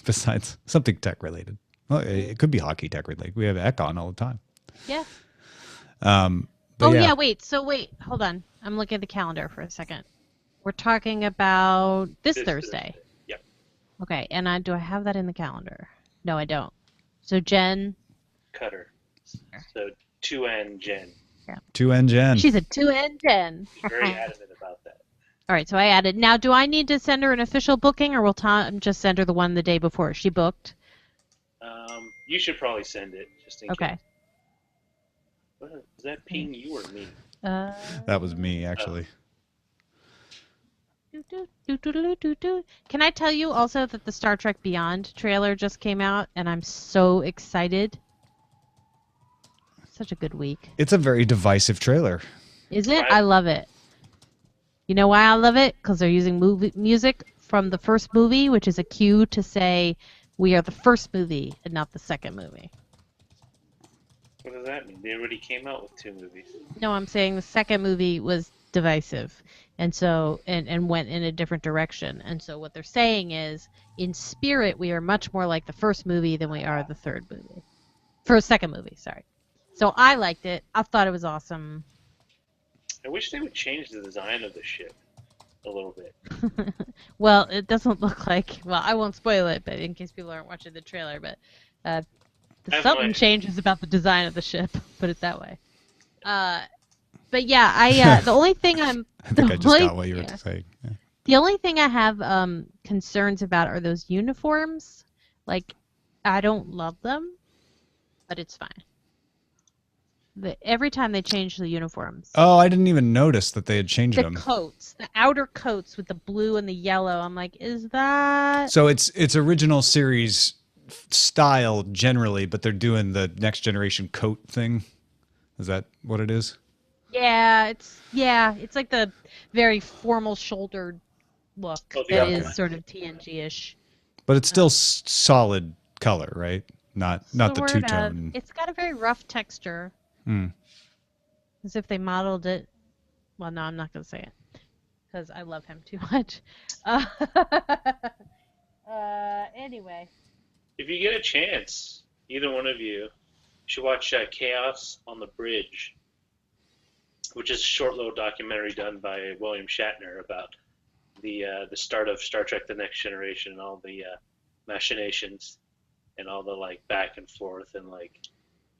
besides something tech related. Well, it could be hockey tech related. We have Eck on all the time. Yeah. But Oh, yeah, wait. So, hold on. I'm looking at the calendar for a second. We're talking about this Thursday. Yep. Okay, and do I have that in the calendar? No, I don't. So, Jen. Cutter. So 2N Jen. 2N Jen. She's a 2N Jen. She's very adamant about that. All right, so I added. Now, do I need to send her an official booking, or will Tom just send her the one the day before? Is she booked? You should probably send it just in Okay. case. Is that ping you or me? That was me, actually. Can I tell you also that the Star Trek Beyond trailer just came out, and I'm so excited. Such a good week. It's a very divisive trailer. Is it? Right. I love it. You know why I love it? Because they're using music from the first movie, which is a cue to say we are the first movie and not the second movie. What does that mean? They already came out with 2 movies. No, I'm saying the second movie was divisive, and so and went in a different direction. And so what they're saying is, in spirit, we are much more like the first movie than we are the third movie. Second movie, sorry. So I liked it. I thought it was awesome. I wish they would change the design of the ship a little bit. Well, it doesn't look like. Well, I won't spoil it, but in case people aren't watching the trailer, but something changes about the design of the ship. Put it that way. But yeah, the only thing I think I just got what you were saying. Yeah. The only thing I have concerns about are those uniforms. Like, I don't love them, but it's fine. Every time they change the uniforms. Oh, I didn't even notice that they had changed them. The coats, the outer coats with the blue and the yellow. I'm like, is that? So it's original series style generally, but they're doing the next generation coat thing. Is that what it is? Yeah, it's like the very formal shouldered look that is sort of TNG-ish. But it's still solid color, right? Not the two-tone. It's got a very rough texture. As if they modeled it. Well, no, I'm not going to say it because I love him too much. Anyway. If you get a chance, either one of you should watch Chaos on the Bridge, which is a short little documentary done by William Shatner about the start of Star Trek: The Next Generation and all the machinations and all the like back and forth and like.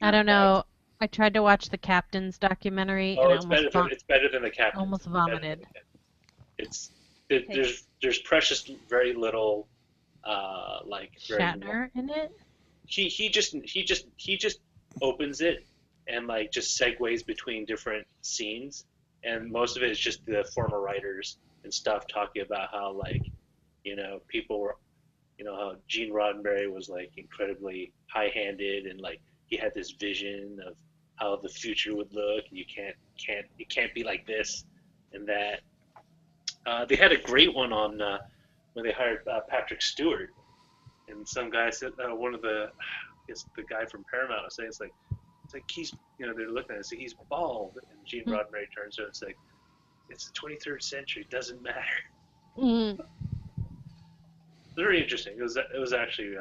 I don't know. I tried to watch the Captain's documentary. Oh, and it's better than the Captain's. Almost vomited. There's precious very little Shatner in it. He just opens it and like just segues between different scenes, and most of it is just the former writers and stuff talking about how like people were how Gene Roddenberry was like incredibly high-handed and like he had this vision of how the future would look, and it can't be like this and that. They had a great one on when they hired Patrick Stewart, and some guy said one of the guy from Paramount was saying it's like he's they're looking at it, so he's bald, and Gene Roddenberry turns to it and it's like it's the 23rd century, doesn't matter. Very interesting. It was actually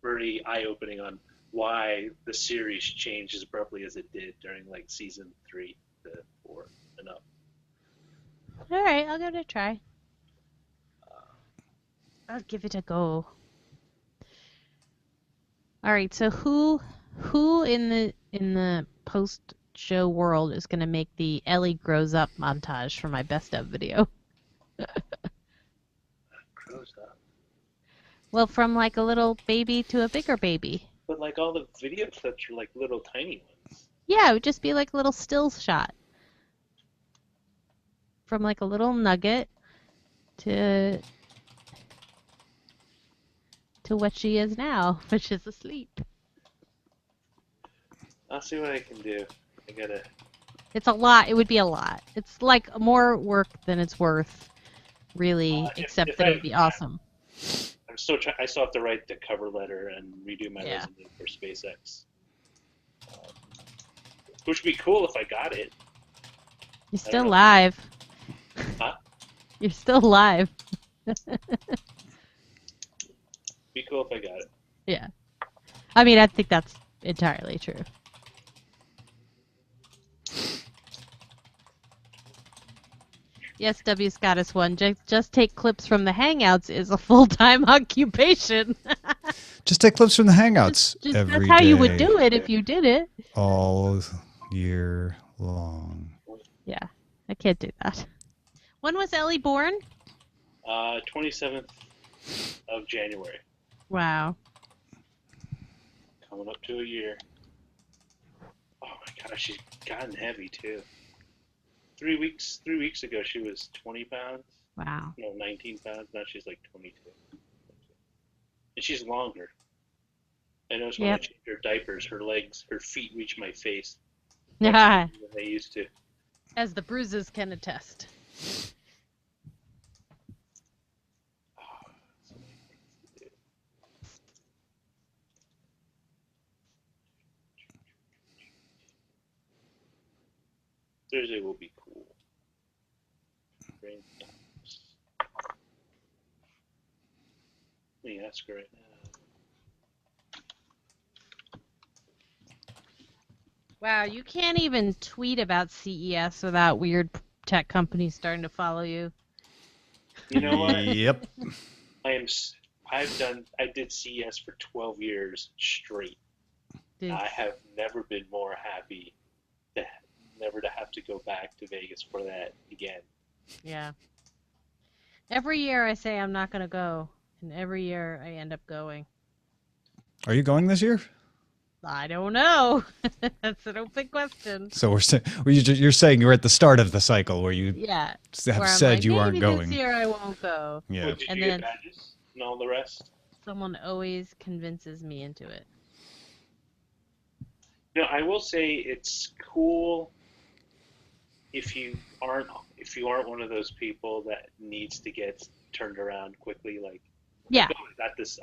very eye-opening on why the series changed as abruptly as it did during like season 3 to 4 and up. All right, I'll give it a try. I'll give it a go. All right, so who in the post-show world is going to make the Ellie grows up montage for my best of video? Grows up. Well, from like a little baby to a bigger baby. But like all the video clips are like little tiny ones. Yeah, it would just be like a little still shot. From like a little nugget to what she is now, which is asleep. I'll see what I can do. I gotta. It's a lot. It would be a lot. It's like more work than it's worth, really. Except that it would be awesome. I still have to write the cover letter and redo my resume for SpaceX. Which would be cool if I got it. You're still live. Huh? You're still live. Be cool if I got it. Yeah. I mean, I think that's entirely true. Yes, W. Scottus one. Just take clips from the Hangouts is a full-time occupation. Just take clips from the Hangouts every That's how day, you would do it if you did it. all year long. Yeah, I can't do that. When was Ellie born? 27th of January. Wow. Coming up to a year. Oh my gosh, she's gotten heavy too. 3 weeks ago she was 20 pounds. Wow. No, 19 pounds. Now she's like 22. And she's longer. I noticed when I change her diapers, her feet reach my face. Yeah. Than they used to. As the bruises can attest. Thursday will be cool. Rain stops. Let me ask her right now. Wow, you can't even tweet about CES without weird tech companies starting to follow you. You know what? Yep. I did CES for 12 years straight. I have never been more happy never to have to go back to Vegas for that again. Yeah. Every year I say I'm not going to go, and every year I end up going. Are you going this year? I don't know. That's an open question. So you're saying you're at the start of the cycle where you have said you aren't going. This year I won't go. Yeah. Well, did you get badges and all the rest? Someone always convinces me into it. No, I will say it's cool if you aren't one of those people that needs to get turned around quickly. Like, yeah,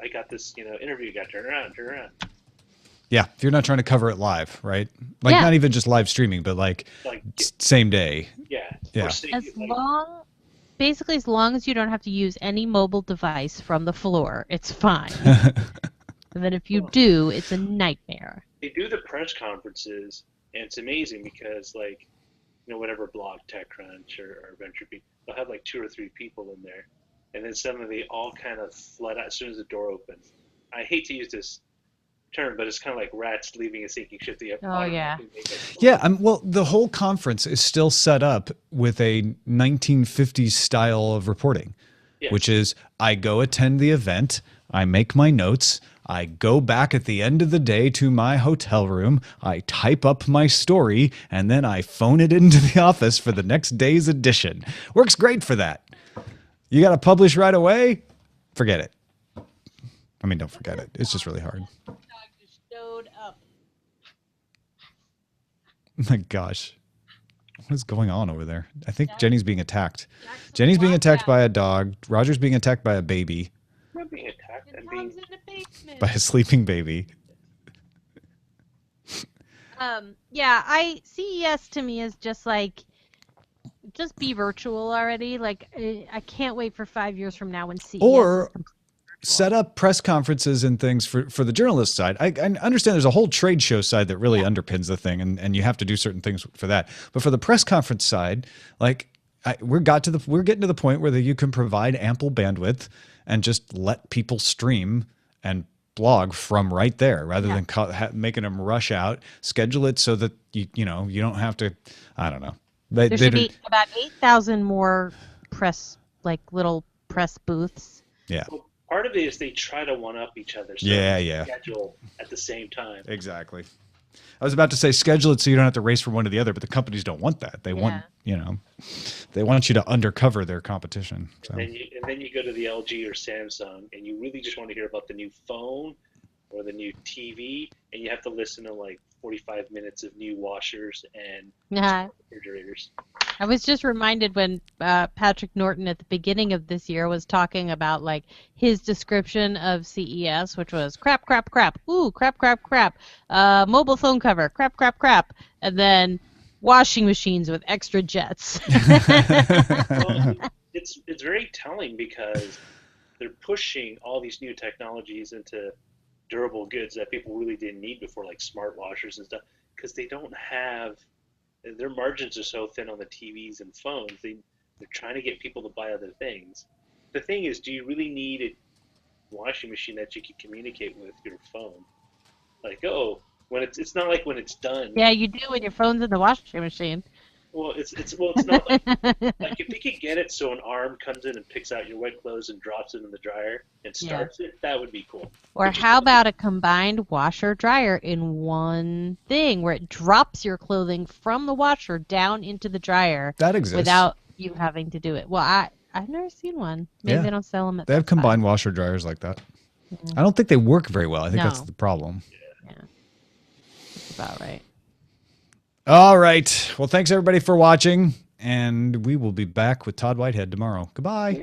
I got this, interview got turned around. Yeah, if you're not trying to cover it live, right? Like not even just live streaming, but like same day. Yeah. Basically, as long as you don't have to use any mobile device from the floor, it's fine. And then if you do, it's a nightmare. They do the press conferences, and it's amazing because, like, whatever blog, TechCrunch or VentureBeat, they'll have like 2 or 3 people in there, and then suddenly they all kind of flood out as soon as the door opens. I hate to use this term, but it's kind of like rats leaving a sinking ship. Oh, yeah. Yeah, well, the whole conference is still set up with a 1950s style of reporting, which is I go attend the event, I make my notes, I go back at the end of the day to my hotel room, I type up my story, and then I phone it into the office for the next day's edition. Works great for that. You got to publish right away? Forget it. I mean, don't forget it. It's just really hard. Showed up. My gosh. What is going on over there? I think Jenny's being attacked. Jenny's being attacked by a dog. Roger's being attacked by a baby. I'm being attacked. By a sleeping baby. CES to me is just like, just be virtual already. Like, I can't wait for 5 years from now when CES or set up press conferences and things for the journalist side. I understand there's a whole trade show side that really underpins the thing, and you have to do certain things for that. But for the press conference side, like we're getting to the point where you can provide ample bandwidth and just let people stream and blog from right there rather than making them rush out. Schedule it so that you don't have to. I don't know. There should be about 8,000 more little press booths. Yeah. Well, part of it is they try to one-up each other. So schedule at the same time. Exactly. I was about to say schedule it so you don't have to race from one to the other, but the companies don't want that. They want, they want you to undercover their competition. So. And then you go to the LG or Samsung, and you really just want to hear about the new phone or the new TV, and you have to listen to like 45 minutes of new washers and refrigerators. I was just reminded when Patrick Norton at the beginning of this year was talking about like his description of CES, which was crap, crap, crap, ooh, crap, crap, crap, mobile phone cover, crap, crap, crap, and then washing machines with extra jets. Well, it's very telling because they're pushing all these new technologies into durable goods that people really didn't need before, like smart washers and stuff, because they don't have. Their margins are so thin on the TVs and phones. They're trying to get people to buy other things. The thing is, do you really need a washing machine that you can communicate with your phone? Like, when it's not like when it's done. Yeah, you do when your phone's in the washing machine. Well, it's not like if you could get it so an arm comes in and picks out your wet clothes and drops it in the dryer and starts it, that would be cool. Or how about a combined washer dryer in one thing where it drops your clothing from the washer down into the dryer. That exists without you having to do it. Well, I've never seen one. Maybe they don't sell them at. They have combined washer dryers like that. I don't think they work very well. I think that's the problem. Yeah, that's about right. All right. Well, thanks everybody for watching, and we will be back with Todd Whitehead tomorrow. Goodbye.